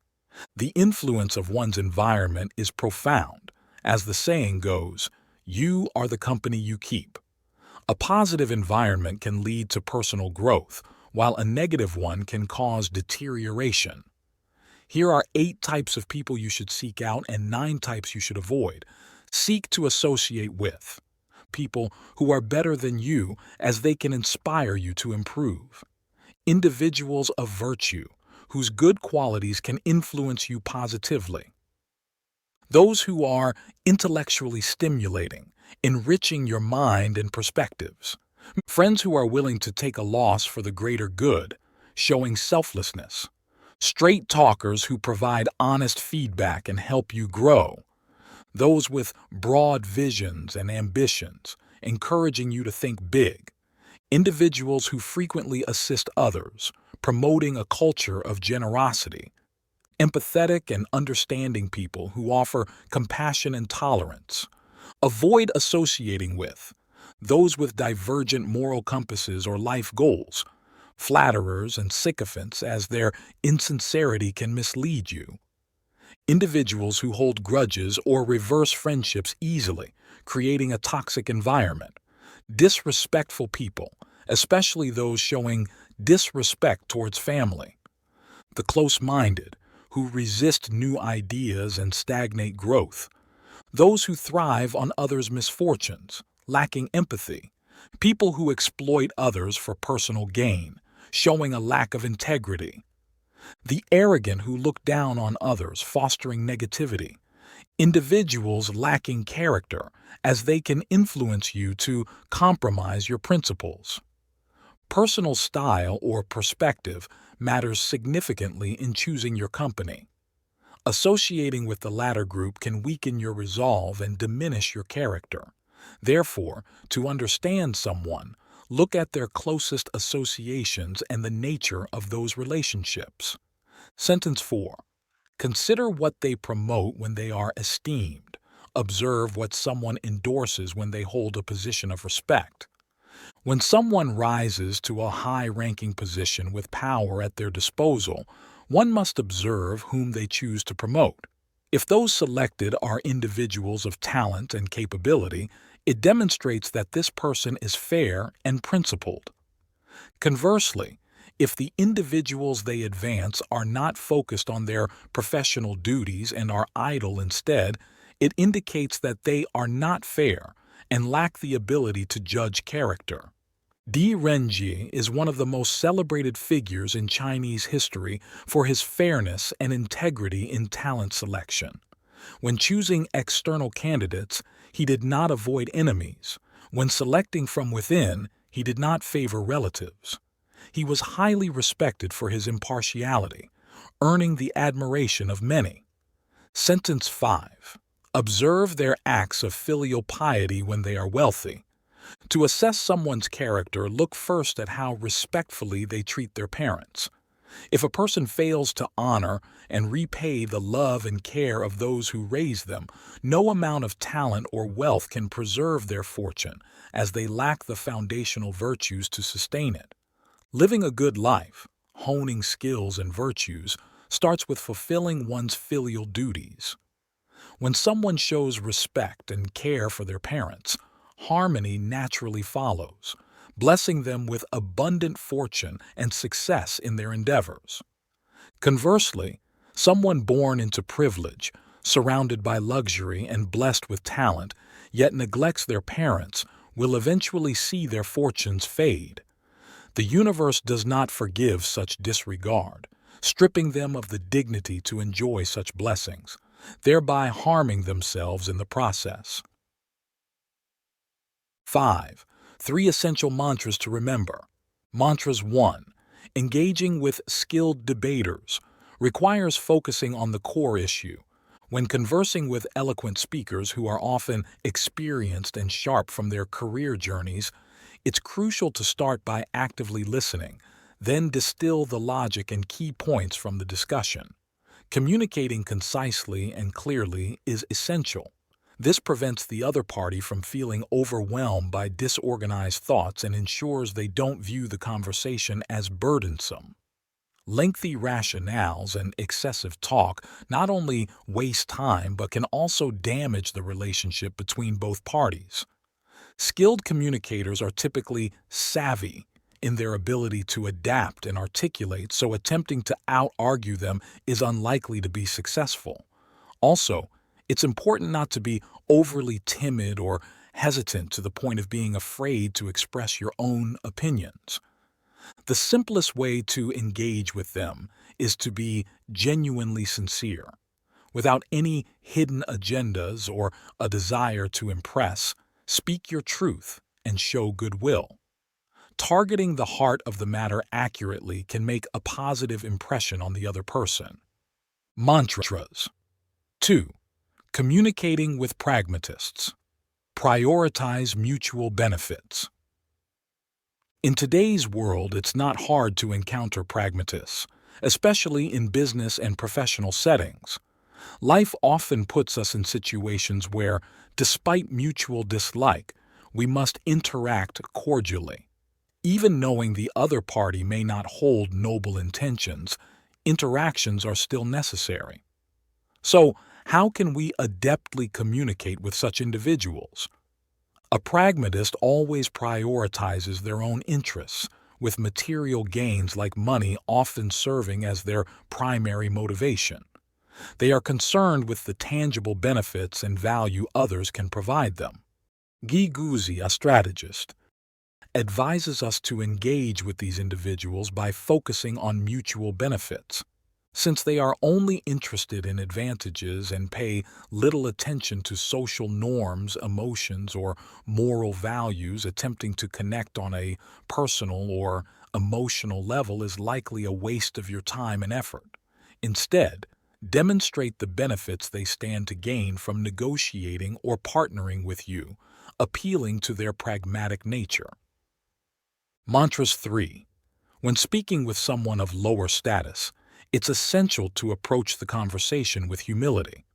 The influence of one's environment is profound. As the saying goes, you are the company you keep. A positive environment can lead to personal growth, while a negative one can cause deterioration. Here are 8 types of people you should seek out and 9 types you should avoid. Seek to associate with people who are better than you, as they can inspire you to improve. Individuals of virtue, whose good qualities can influence you positively. Those who are intellectually stimulating, enriching your mind and perspectives. Friends who are willing to take a loss for the greater good, showing selflessness. Straight talkers who provide honest feedback and help you grow. Those with broad visions and ambitions, encouraging you to think big. Individuals who frequently assist others, promoting a culture of generosity. Empathetic and understanding people who offer compassion and tolerance. Avoid associating with those with divergent moral compasses or life goals, flatterers and sycophants, as their insincerity can mislead you. Individuals who hold grudges or reverse friendships easily, creating a toxic environment. Disrespectful people, especially those showing disrespect towards family. The close-minded, who resist new ideas and stagnate growth. Those who thrive on others' misfortunes, lacking empathy. People who exploit others for personal gain, showing a lack of integrity. The arrogant who look down on others, fostering negativity. Individuals lacking character, as they can influence you to compromise your principles. Personal style or perspective matters significantly in choosing your company. Associating with the latter group can weaken your resolve and diminish your character. Therefore, to understand someone, look at their closest associations and the nature of those relationships. Sentence 4. Consider what they promote when they are esteemed. Observe what someone endorses when they hold a position of respect. When someone rises to a high-ranking position with power at their disposal, one must observe whom they choose to promote. If those selected are individuals of talent and capability, it demonstrates that this person is fair and principled. Conversely, if the individuals they advance are not focused on their professional duties and are idle instead, it indicates that they are not fair and lack the ability to judge character. Di Renji is one of the most celebrated figures in Chinese history for his fairness and integrity in talent selection. When choosing external candidates, he did not avoid enemies. When selecting from within, he did not favor relatives. He was highly respected for his impartiality, earning the admiration of many. Sentence 5. Observe their acts of filial piety when they are wealthy. To assess someone's character, look first at how respectfully they treat their parents. If a person fails to honor and repay the love and care of those who raised them, no amount of talent or wealth can preserve their fortune, as they lack the foundational virtues to sustain it. Living a good life, honing skills and virtues, starts with fulfilling one's filial duties. When someone shows respect and care for their parents, harmony naturally follows, blessing them with abundant fortune and success in their endeavors. Conversely, someone born into privilege, surrounded by luxury and blessed with talent, yet neglects their parents, will eventually see their fortunes fade. The universe does not forgive such disregard, stripping them of the dignity to enjoy such blessings. thereby harming themselves in the process. 5. 3 essential mantras to remember. Mantras 1. Engaging with skilled debaters requires focusing on the core issue. When conversing with eloquent speakers who are often experienced and sharp from their career journeys, it's crucial to start by actively listening, then distill the logic and key points from the discussion. Communicating concisely and clearly is essential. This prevents the other party from feeling overwhelmed by disorganized thoughts and ensures they don't view the conversation as burdensome. Lengthy rationales and excessive talk not only waste time but can also damage the relationship between both parties. Skilled communicators are typically savvy in their ability to adapt and articulate, so attempting to out-argue them is unlikely to be successful. Also, it's important not to be overly timid or hesitant to the point of being afraid to express your own opinions. The simplest way to engage with them is to be genuinely sincere, without any hidden agendas or a desire to impress. Speak your truth and show goodwill. Targeting the heart of the matter accurately can make a positive impression on the other person. Mantras. 2. Communicating with pragmatists. Prioritize mutual benefits. In today's world, it's not hard to encounter pragmatists, especially in business and professional settings. Life often puts us in situations where, despite mutual dislike, we must interact cordially. Even knowing the other party may not hold noble intentions, interactions are still necessary. So, how can we adeptly communicate with such individuals? A pragmatist always prioritizes their own interests, with material gains like money often serving as their primary motivation. They are concerned with the tangible benefits and value others can provide them. Guy Guzzi, a strategist, advises us to engage with these individuals by focusing on mutual benefits. Since they are only interested in advantages and pay little attention to social norms, emotions, or moral values, attempting to connect on a personal or emotional level is likely a waste of your time and effort. Instead, demonstrate the benefits they stand to gain from negotiating or partnering with you, appealing to their pragmatic nature. Mantras 3. When speaking with someone of lower status, it's essential to approach the conversation with humility.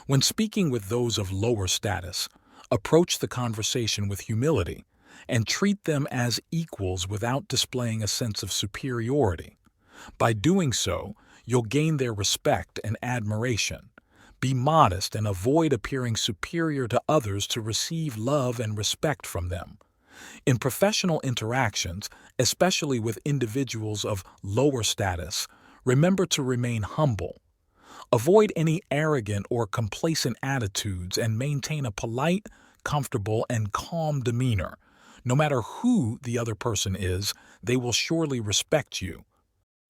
When speaking with those of lower status, approach the conversation with humility and treat them as equals without displaying a sense of superiority. By doing so, you'll gain their respect and admiration. Be modest and avoid appearing superior to others to receive love and respect from them. In professional interactions, especially with individuals of lower status, remember to remain humble. Avoid any arrogant or complacent attitudes and maintain a polite, comfortable, and calm demeanor. No matter who the other person is, they will surely respect you.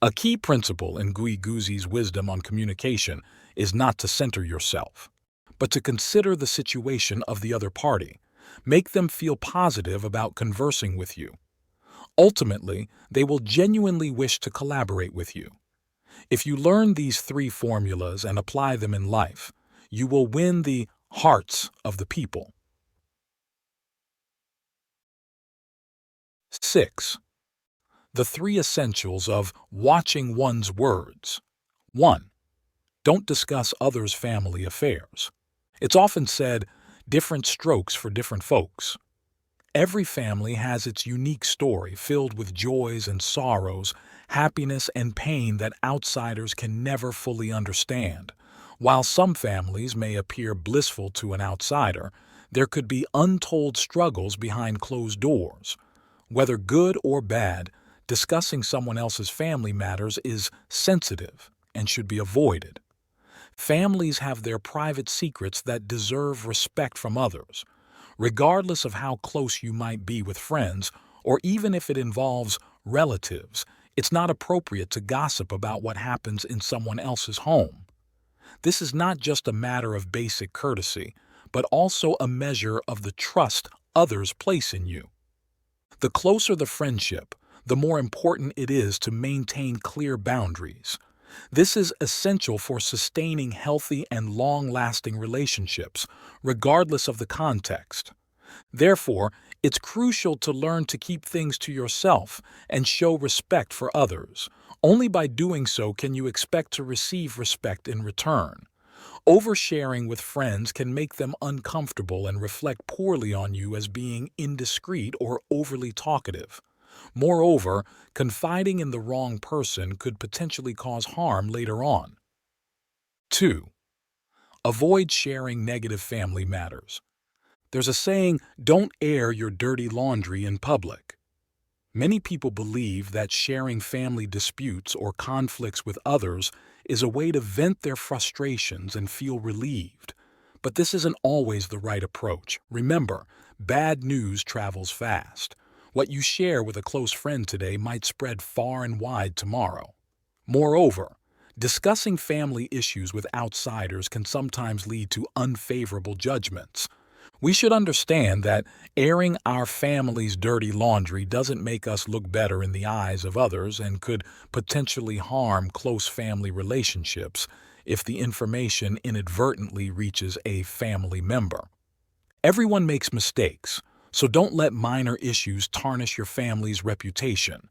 A key principle in Guy Guzzi's wisdom on communication is not to center yourself, but to consider the situation of the other party. Make them feel positive about conversing with you. Ultimately, they will genuinely wish to collaborate with you. If you learn these 3 formulas and apply them in life, you will win the hearts of the people. 6. The 3 essentials of watching one's words. 1. Don't discuss others' family affairs. It's often said, different strokes for different folks. Every family has its unique story filled with joys and sorrows, happiness and pain that outsiders can never fully understand. While some families may appear blissful to an outsider, there could be untold struggles behind closed doors. Whether good or bad, discussing someone else's family matters is sensitive and should be avoided. Families have their private secrets that deserve respect from others. Regardless of how close you might be with friends, or even if it involves relatives, it's not appropriate to gossip about what happens in someone else's home. This is not just a matter of basic courtesy, but also a measure of the trust others place in you. The closer the friendship, the more important it is to maintain clear boundaries. This is essential for sustaining healthy and long-lasting relationships, regardless of the context. Therefore, it's crucial to learn to keep things to yourself and show respect for others. Only by doing so can you expect to receive respect in return. Oversharing with friends can make them uncomfortable and reflect poorly on you as being indiscreet or overly talkative. Moreover, confiding in the wrong person could potentially cause harm later on. 2. Avoid sharing negative family matters. There's a saying, "Don't air your dirty laundry in public." Many people believe that sharing family disputes or conflicts with others is a way to vent their frustrations and feel relieved. But this isn't always the right approach. Remember, bad news travels fast. What you share with a close friend today might spread far and wide tomorrow. Moreover, discussing family issues with outsiders can sometimes lead to unfavorable judgments. We should understand that airing our family's dirty laundry doesn't make us look better in the eyes of others and could potentially harm close family relationships if the information inadvertently reaches a family member. Everyone makes mistakes, so don't let minor issues tarnish your family's reputation.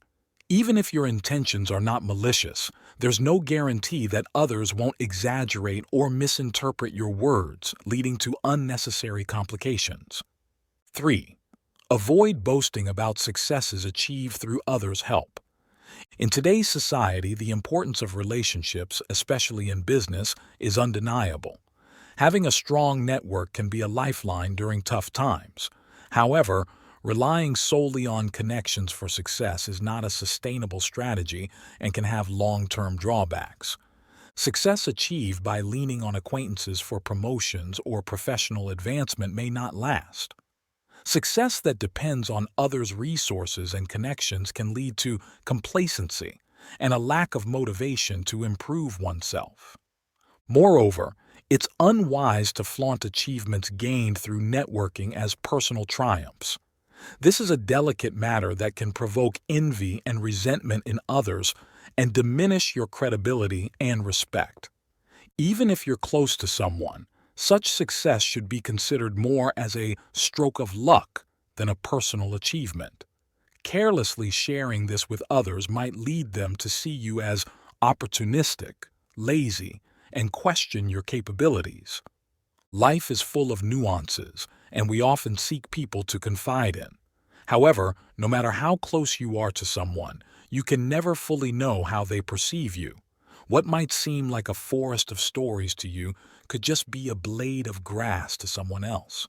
Even if your intentions are not malicious, there's no guarantee that others won't exaggerate or misinterpret your words, leading to unnecessary complications. 3. Avoid boasting about successes achieved through others' help. In today's society, the importance of relationships, especially in business, is undeniable. Having a strong network can be a lifeline during tough times. However, relying solely on connections for success is not a sustainable strategy and can have long-term drawbacks. Success achieved by leaning on acquaintances for promotions or professional advancement may not last. Success that depends on others' resources and connections can lead to complacency and a lack of motivation to improve oneself. Moreover, it's unwise to flaunt achievements gained through networking as personal triumphs. This is a delicate matter that can provoke envy and resentment in others and diminish your credibility and respect. Even if you're close to someone, such success should be considered more as a stroke of luck than a personal achievement. Carelessly sharing this with others might lead them to see you as opportunistic, lazy, and question your capabilities. Life is full of nuances, and we often seek people to confide in. However, no matter how close you are to someone, you can never fully know how they perceive you. What might seem like a forest of stories to you could just be a blade of grass to someone else.